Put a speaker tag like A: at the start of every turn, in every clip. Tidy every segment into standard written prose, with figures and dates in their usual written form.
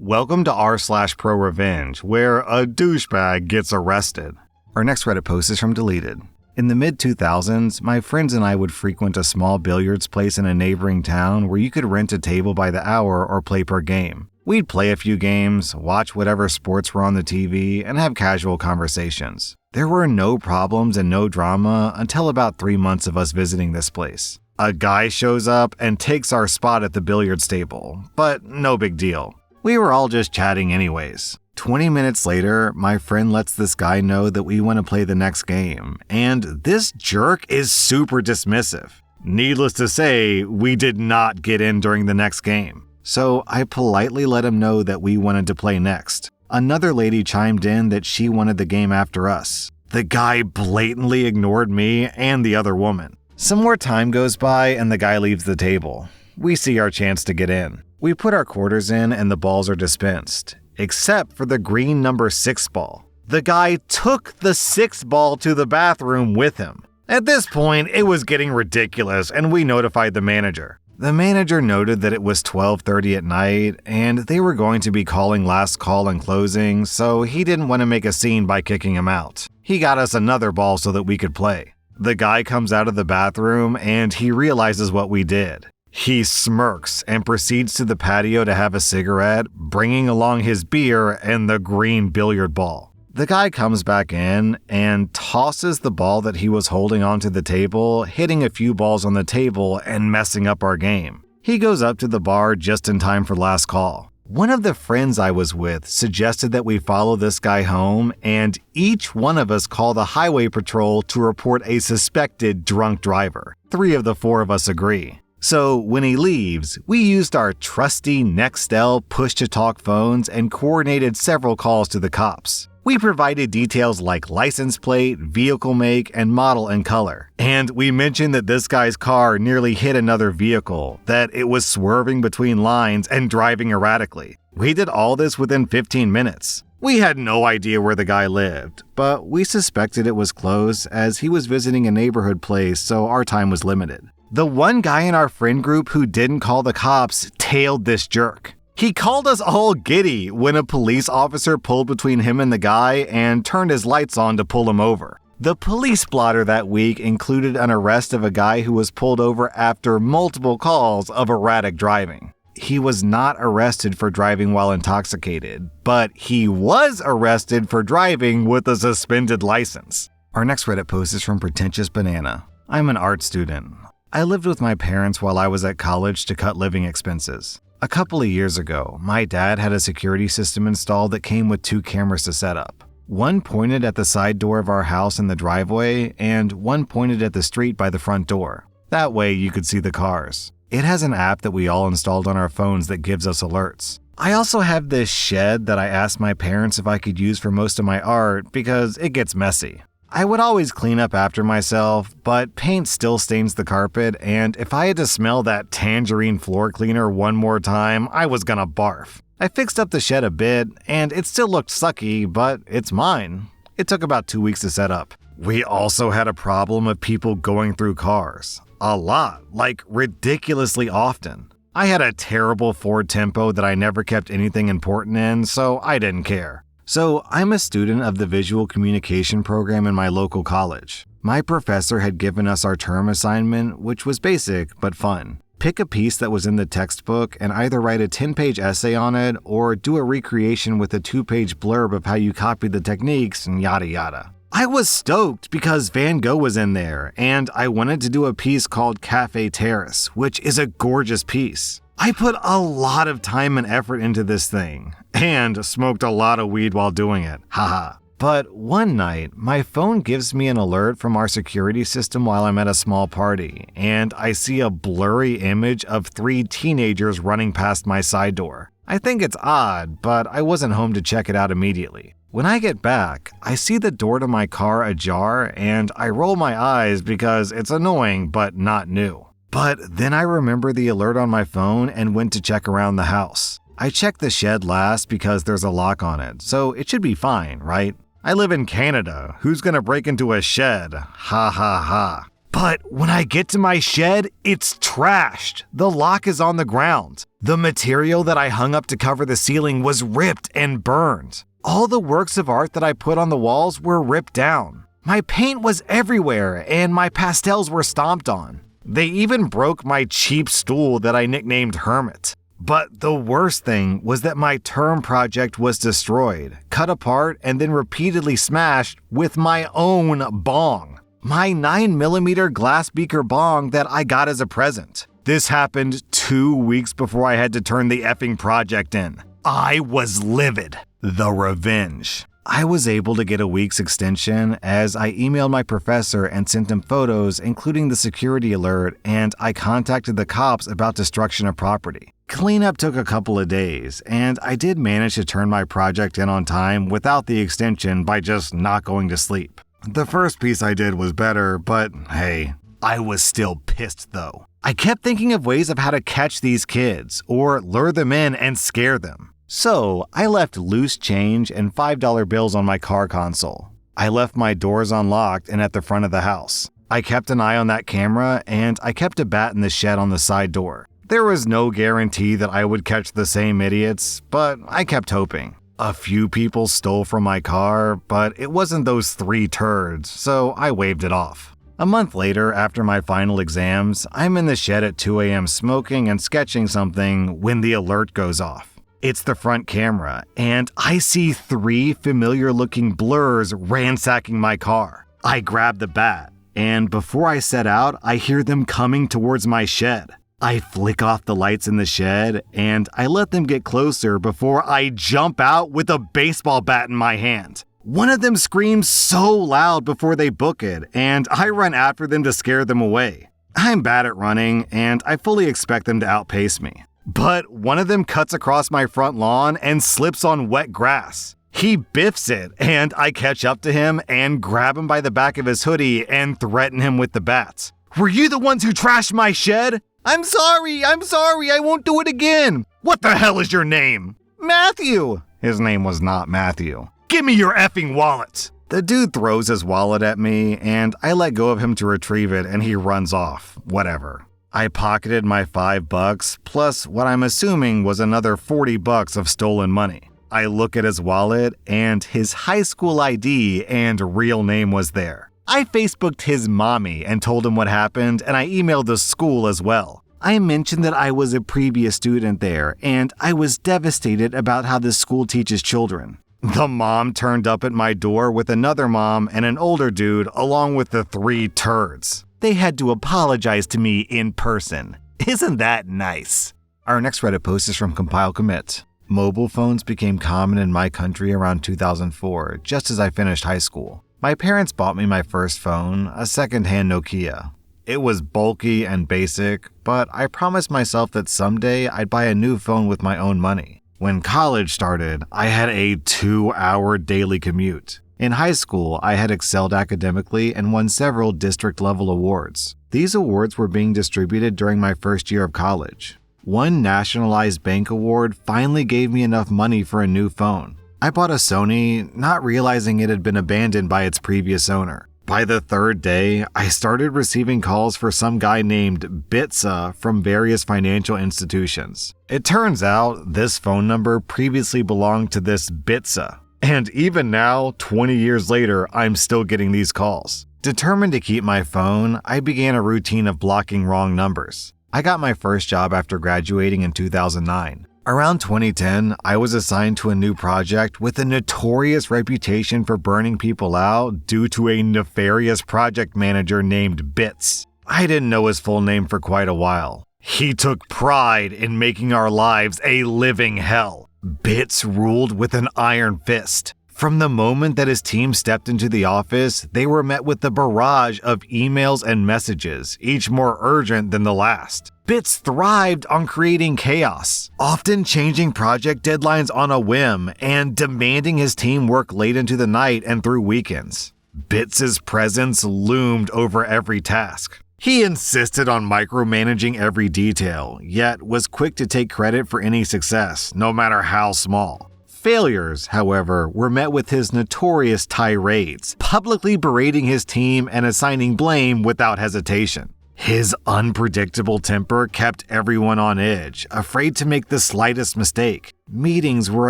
A: Welcome to rSlash Prorevenge, where a douchebag gets arrested. Our next Reddit post is from Deleted. In the mid-2000s, my friends and I would frequent a small billiards place in a neighboring town where you could rent a table by the hour or play per game. We'd play a few games, watch whatever sports were on the TV, and have casual conversations. There were no problems and no drama until about 3 months of us visiting this place. A guy shows up and takes our spot at the billiards table, but no big deal. We were all just chatting anyways. 20 minutes later, my friend lets this guy know that we want to play the next game, and this jerk is super dismissive. Needless to say, we did not get in during the next game. So I politely let him know that we wanted to play next. Another lady chimed in that she wanted the game after us. The guy blatantly ignored me and the other woman. Some more time goes by and the guy leaves the table. We see our chance to get in. We put our quarters in and the balls are dispensed, except for the green number 6 ball. The guy took the 6 ball to the bathroom with him. At this point, it was getting ridiculous and we notified the manager. The manager noted that it was 12:30 at night and they were going to be calling last call and closing, so he didn't want to make a scene by kicking him out. He got us another ball so that we could play. The guy comes out of the bathroom and he realizes what we did. He smirks and proceeds to the patio to have a cigarette, bringing along his beer and the green billiard ball. The guy comes back in and tosses the ball that he was holding onto the table, hitting a few balls on the table and messing up our game. He goes up to the bar just in time for last call. One of the friends I was with suggested that we follow this guy home and each one of us call the highway patrol to report a suspected drunk driver. 3 of the 4 of us agree. So when he leaves, we used our trusty Nextel push-to-talk phones and coordinated several calls to the cops. We provided details like license plate, vehicle make, and model and color. And we mentioned that this guy's car nearly hit another vehicle, that it was swerving between lines and driving erratically. We did all this within 15 minutes. We had no idea where the guy lived, but we suspected it was close as he was visiting a neighborhood place, so our time was limited. The one guy in our friend group who didn't call the cops tailed this jerk. He called us all giddy when a police officer pulled between him and the guy and turned his lights on to pull him over. The police blotter that week included an arrest of a guy who was pulled over after multiple calls of erratic driving. He was not arrested for driving while intoxicated, but he was arrested for driving with a suspended license. Our next Reddit post is from Pretentious Banana. I'm an art student. I lived with my parents while I was at college to cut living expenses. A couple of years ago, my dad had a security system installed that came with 2 cameras to set up. One pointed at the side door of our house in the driveway, and one pointed at the street by the front door. That way you could see the cars. It has an app that we all installed on our phones that gives us alerts. I also have this shed that I asked my parents if I could use for most of my art because it gets messy. I would always clean up after myself, but paint still stains the carpet, and if I had to smell that tangerine floor cleaner one more time, I was gonna barf. I fixed up the shed a bit, and it still looked sucky, but it's mine. It took about 2 weeks to set up. We also had a problem of people going through cars. A lot, like ridiculously often. I had a terrible Ford Tempo that I never kept anything important in, so I didn't care. So I'm a student of the visual communication program in my local college. My professor had given us our term assignment, which was basic but fun. Pick a piece that was in the textbook and either write a 10-page essay on it or do a recreation with a 2-page blurb of how you copied the techniques and yada yada. I was stoked because Van Gogh was in there, and I wanted to do a piece called Cafe Terrace, which is a gorgeous piece. I put a lot of time and effort into this thing, and smoked a lot of weed while doing it, haha. But one night, my phone gives me an alert from our security system while I'm at a small party, and I see a blurry image of 3 teenagers running past my side door. I think it's odd, but I wasn't home to check it out immediately. When I get back, I see the door to my car ajar, and I roll my eyes because it's annoying but not new. But then I remember the alert on my phone and went to check around the house. I checked the shed last because there's a lock on it, so it should be fine, right? I live in Canada. Who's gonna break into a shed? Ha ha ha. But when I get to my shed, it's trashed. The lock is on the ground. The material that I hung up to cover the ceiling was ripped and burned. All the works of art that I put on the walls were ripped down. My paint was everywhere and my pastels were stomped on. They even broke my cheap stool that I nicknamed Hermit. But the worst thing was that my term project was destroyed, cut apart, and then repeatedly smashed with my own bong. My 9mm glass beaker bong that I got as a present. This happened 2 weeks before I had to turn the effing project in. I was livid. The revenge. I was able to get a week's extension as I emailed my professor and sent him photos, including the security alert, and I contacted the cops about destruction of property. Cleanup took a couple of days, and I did manage to turn my project in on time without the extension by just not going to sleep. The first piece I did was better, but hey, I was still pissed though. I kept thinking of ways of how to catch these kids, or lure them in and scare them. So, I left loose change and $5 bills on my car console. I left my doors unlocked and at the front of the house. I kept an eye on that camera, and I kept a bat in the shed on the side door. There was no guarantee that I would catch the same idiots, but I kept hoping. A few people stole from my car, but it wasn't those 3 turds, so I waved it off. A month later, after my final exams, I'm in the shed at 2 a.m. smoking and sketching something when the alert goes off. It's the front camera, and I see 3 familiar-looking blurs ransacking my car. I grab the bat, and before I set out, I hear them coming towards my shed. I flick off the lights in the shed, and I let them get closer before I jump out with a baseball bat in my hand. One of them screams so loud before they book it, and I run after them to scare them away. I'm bad at running, and I fully expect them to outpace me. But one of them cuts across my front lawn and slips on wet grass. He biffs it, and I catch up to him and grab him by the back of his hoodie and threaten him with the bats. "Were you the ones who trashed my shed?" I'm sorry, I won't do it again." "What the hell is your name?" "Matthew." His name was not Matthew. "Give me your effing wallet." The dude throws his wallet at me, and I let go of him to retrieve it, and he runs off. Whatever. I pocketed my $5, plus what I'm assuming was another $40 of stolen money. I look at his wallet, and his high school ID and real name was there. I Facebooked his mommy and told him what happened, and I emailed the school as well. I mentioned that I was a previous student there, and I was devastated about how this school teaches children. The mom turned up at my door with another mom and an older dude along with the 3 turds. They had to apologize to me in person. Isn't that nice? Our next Reddit post is from Compile Commit. Mobile phones became common in my country around 2004, just as I finished high school. My parents bought me my first phone, a second-hand Nokia. It was bulky and basic, but I promised myself that someday I'd buy a new phone with my own money. When college started, I had a 2-hour daily commute. In high school, I had excelled academically and won several district-level awards. These awards were being distributed during my first year of college. One nationalized bank award finally gave me enough money for a new phone. I bought a Sony, not realizing it had been abandoned by its previous owner. By the 3rd day, I started receiving calls for some guy named Bitsa from various financial institutions. It turns out this phone number previously belonged to this Bitsa. And even now, 20 years later, I'm still getting these calls. Determined to keep my phone, I began a routine of blocking wrong numbers. I got my first job after graduating in 2009. Around 2010, I was assigned to a new project with a notorious reputation for burning people out due to a nefarious project manager named Bits. I didn't know his full name for quite a while. He took pride in making our lives a living hell. Bits ruled with an iron fist. From the moment that his team stepped into the office, they were met with a barrage of emails and messages, each more urgent than the last. Bits thrived on creating chaos, often changing project deadlines on a whim and demanding his team work late into the night and through weekends. Bits' presence loomed over every task. He insisted on micromanaging every detail, yet was quick to take credit for any success, no matter how small. failures, however, were met with his notorious tirades, publicly berating his team and assigning blame without hesitation. His unpredictable temper kept everyone on edge, afraid to make the slightest mistake. Meetings were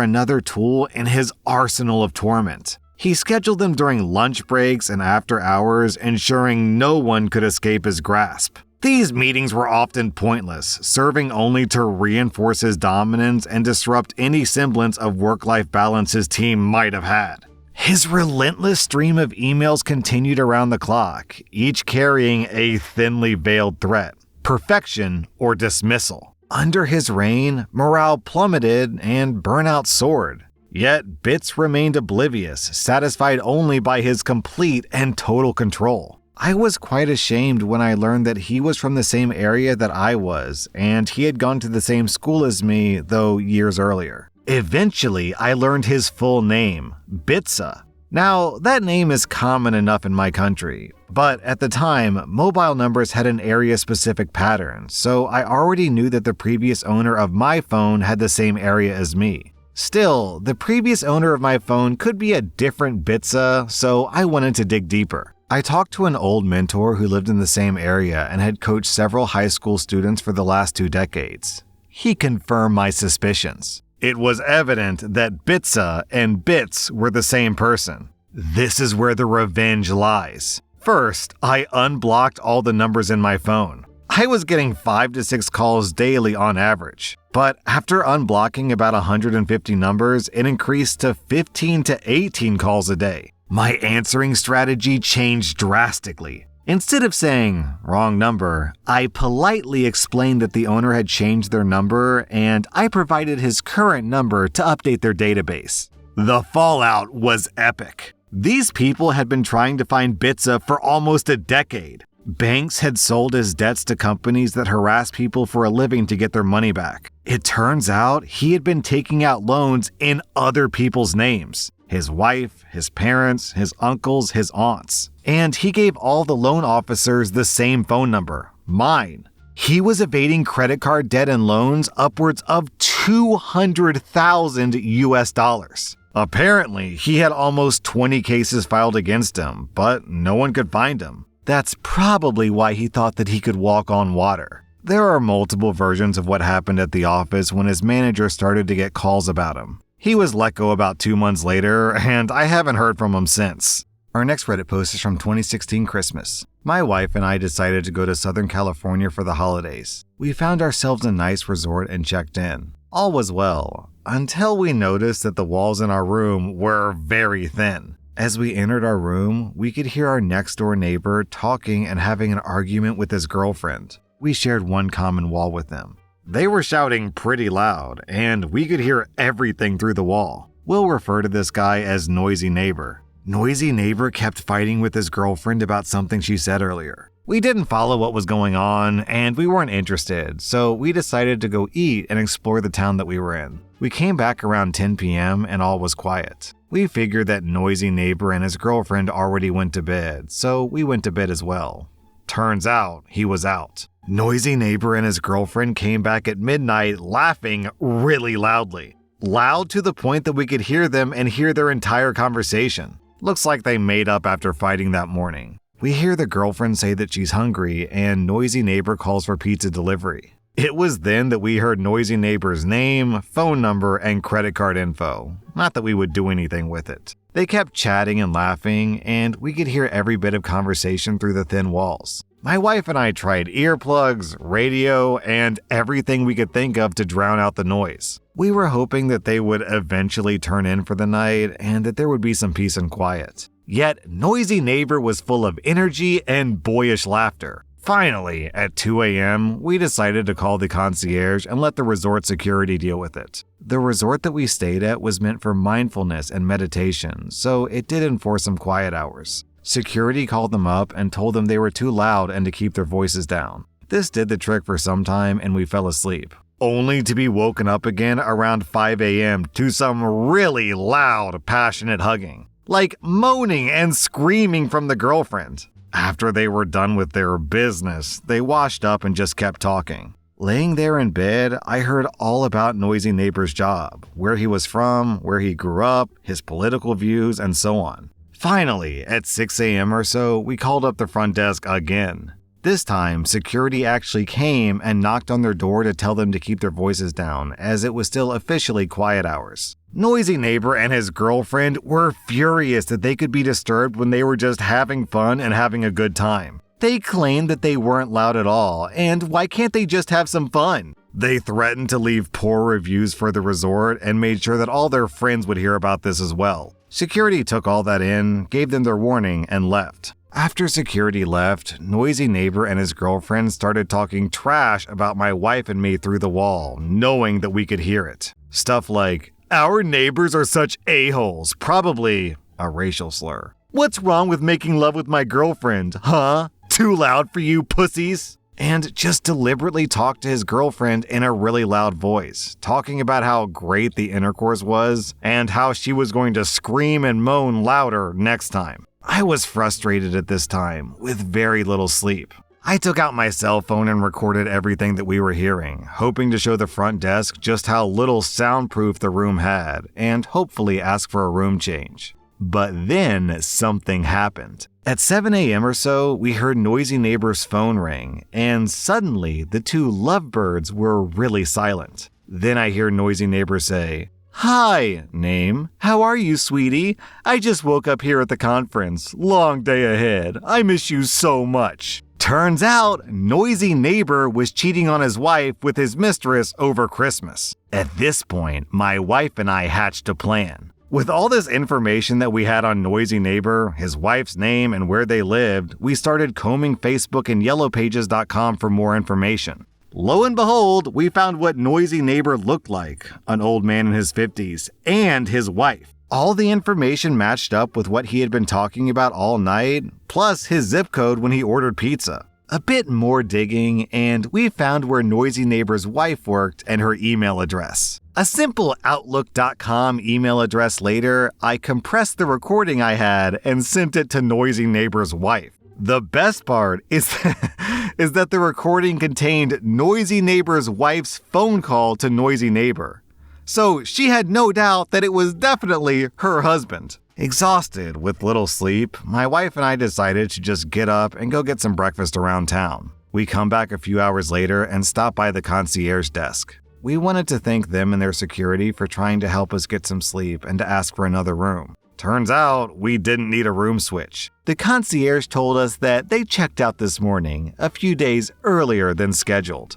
A: another tool in his arsenal of torment. He scheduled them during lunch breaks and after hours, ensuring no one could escape his grasp. These meetings were often pointless, serving only to reinforce his dominance and disrupt any semblance of work-life balance his team might have had. His relentless stream of emails continued around the clock, each carrying a thinly veiled threat: perfection or dismissal. Under his reign, morale plummeted and burnout soared. Yet Bits remained oblivious, satisfied only by his complete and total control. I was quite ashamed when I learned that he was from the same area that I was, and he had gone to the same school as me, though years earlier. Eventually, I learned his full name, Bitsa. Now, that name is common enough in my country, but at the time, mobile numbers had an area-specific pattern, so I already knew that the previous owner of my phone had the same area as me. Still, the previous owner of my phone could be a different Bitsa, so I wanted to dig deeper. I talked to an old mentor who lived in the same area and had coached several high school students for the last 2 decades. He confirmed my suspicions. It was evident that Bitsa and Bits were the same person. This is where the revenge lies. First, I unblocked all the numbers in my phone. I was getting 5 to 6 calls daily on average. But after unblocking about 150 numbers, it increased to 15 to 18 calls a day. My answering strategy changed drastically. Instead of saying, "wrong number," I politely explained that the owner had changed their number and I provided his current number to update their database. The fallout was epic. These people had been trying to find Bitsa for almost a decade. Banks had sold his debts to companies that harass people for a living to get their money back. It turns out he had been taking out loans in other people's names. His wife, his parents, his uncles, his aunts. And he gave all the loan officers the same phone number, mine. He was evading credit card debt and loans upwards of $200,000 US. Apparently, he had almost 20 cases filed against him, but no one could find him. That's probably why he thought that he could walk on water. There are multiple versions of what happened at the office when his manager started to get calls about him. He was let go about 2 months later, and I haven't heard from him since. Our next Reddit post is from 2016 Christmas. My wife and I decided to go to Southern California for the holidays. We found ourselves a nice resort and checked in. All was well, until we noticed that the walls in our room were very thin. As we entered our room, we could hear our next-door neighbor talking and having an argument with his girlfriend. We shared one common wall with them. They were shouting pretty loud, and we could hear everything through the wall. We'll refer to this guy as Noisy Neighbor. Noisy Neighbor kept fighting with his girlfriend about something she said earlier. We didn't follow what was going on, and we weren't interested, so we decided to go eat and explore the town that we were in. We came back around 10 p.m. and all was quiet. We figured that Noisy Neighbor and his girlfriend already went to bed, so we went to bed as well. Turns out, he was out. Noisy Neighbor and his girlfriend came back at midnight laughing really loudly. Loud to the point that we could hear them and hear their entire conversation. Looks like they made up after fighting that morning. We hear the girlfriend say that she's hungry, and Noisy Neighbor calls for pizza delivery. It was then that we heard Noisy Neighbor's name, phone number, and credit card info. Not that we would do anything with it. They kept chatting and laughing, and we could hear every bit of conversation through the thin walls. My wife and I tried earplugs, radio, and everything we could think of to drown out the noise. We were hoping that they would eventually turn in for the night and that there would be some peace and quiet. Yet, Noisy Neighbor was full of energy and boyish laughter. Finally, at 2 a.m., we decided to call the concierge and let the resort security deal with it. The resort that we stayed at was meant for mindfulness and meditation, so it did enforce some quiet hours. Security called them up and told them they were too loud and to keep their voices down. This did the trick for some time and we fell asleep, only to be woken up again around 5 a.m. to some really loud, passionate hugging. Like moaning and screaming from the girlfriend. After they were done with their business, they washed up and just kept talking. Laying there in bed, I heard all about Noisy Neighbor's job, where he was from, where he grew up, his political views, and so on. Finally, at 6 a.m. or so, we called up the front desk again. This time, security actually came and knocked on their door to tell them to keep their voices down, as it was still officially quiet hours. Noisy Neighbor and his girlfriend were furious that they could be disturbed when they were just having fun and having a good time. They claimed that they weren't loud at all, and why can't they just have some fun? They threatened to leave poor reviews for the resort and made sure that all their friends would hear about this as well. Security took all that in, gave them their warning, and left. After security left, Noisy Neighbor and his girlfriend started talking trash about my wife and me through the wall, knowing that we could hear it. Stuff like, "Our neighbors are such a-holes," probably a racial slur. "What's wrong with making love with my girlfriend, huh? Too loud for you pussies?" And just deliberately talked to his girlfriend in a really loud voice, talking about how great the intercourse was and how she was going to scream and moan louder next time. I was frustrated at this time, with very little sleep. I took out my cell phone and recorded everything that we were hearing, hoping to show the front desk just how little soundproof the room had, and hopefully ask for a room change. But then something happened. At 7 a.m. or so, we heard Noisy Neighbor's phone ring, and suddenly the two lovebirds were really silent. Then I hear Noisy Neighbor say, "Hi, name. How are you, sweetie? I just woke up here at the conference. Long day ahead. I miss you so much." Turns out, Noisy Neighbor was cheating on his wife with his mistress over Christmas. At this point, my wife and I hatched a plan. With all this information that we had on Noisy Neighbor, his wife's name, and where they lived, we started combing Facebook and yellowpages.com for more information. Lo and behold, we found what Noisy Neighbor looked like, an old man in his 50s, and his wife. All the information matched up with what he had been talking about all night, plus his zip code when he ordered pizza. A bit more digging, and we found where Noisy Neighbor's wife worked and her email address. A simple Outlook.com email address later, I compressed the recording I had and sent it to Noisy Neighbor's wife. The best part is that the recording contained Noisy Neighbor's wife's phone call to Noisy Neighbor. So she had no doubt that it was definitely her husband. Exhausted with little sleep, my wife and I decided to just get up and go get some breakfast around town. We come back a few hours later and stop by the concierge desk. We wanted to thank them and their security for trying to help us get some sleep and to ask for another room. Turns out, we didn't need a room switch. The concierge told us that they checked out this morning, a few days earlier than scheduled.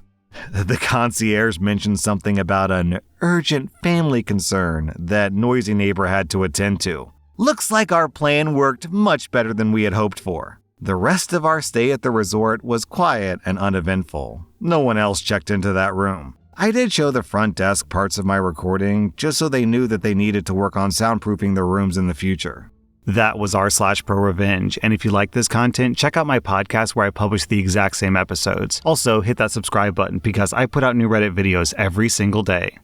A: The concierge mentioned something about an urgent family concern that Noisy Neighbor had to attend to. Looks like our plan worked much better than we had hoped for. The rest of our stay at the resort was quiet and uneventful. No one else checked into that room. I did show the front desk parts of my recording just so they knew that they needed to work on soundproofing their rooms in the future. That was rSlash/Prorevenge, and if you like this content, check out my podcast where I publish the exact same episodes. Also, hit that subscribe button because I put out new Reddit videos every single day.